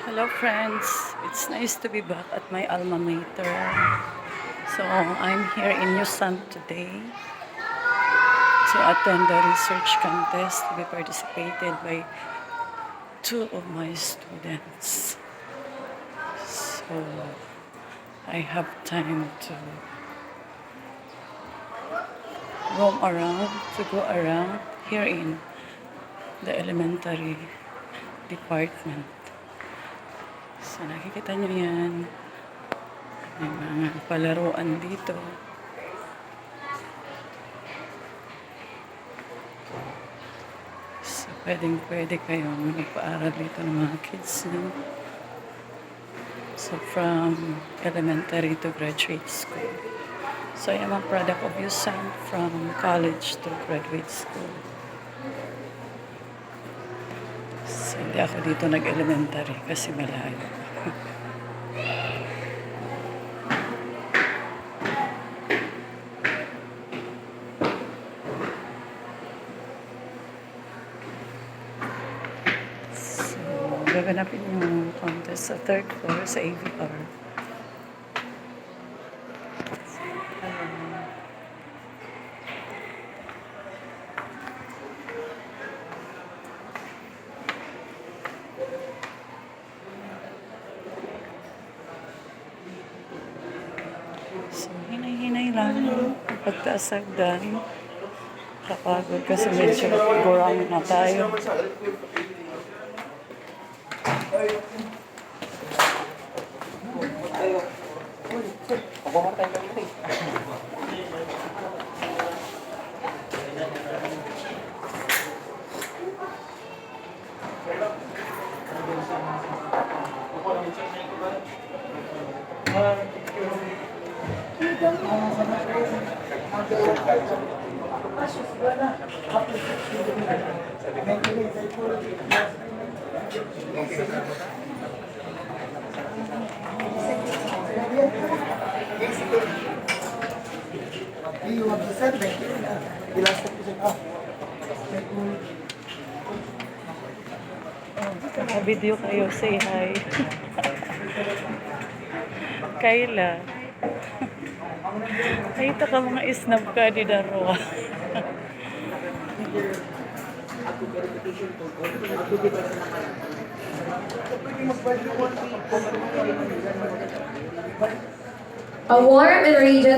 Hello friends, it's nice to be back at my alma mater. So I'm here in USANT today to attend the research contest to be participated by two of my students. So I have time to go around here in the elementary department. So nakikita nyo yan. May mga palaruan dito. So pwede kayong magpaaral dito ng mga kids nyo. So from elementary to graduate school. So I am a product of USANT from college to graduate school. So hindi ako dito nag-elementary kasi malayo. Gaganapin yung contest sa third floor sa AVR. So, hinay-hinay lang. Pagtaas hagdan. Kapagod kasi medyo gurang na tayo. Video kayo, say hi. Kayla. Nakita ka mga isnab ka di daro. A warm and radiant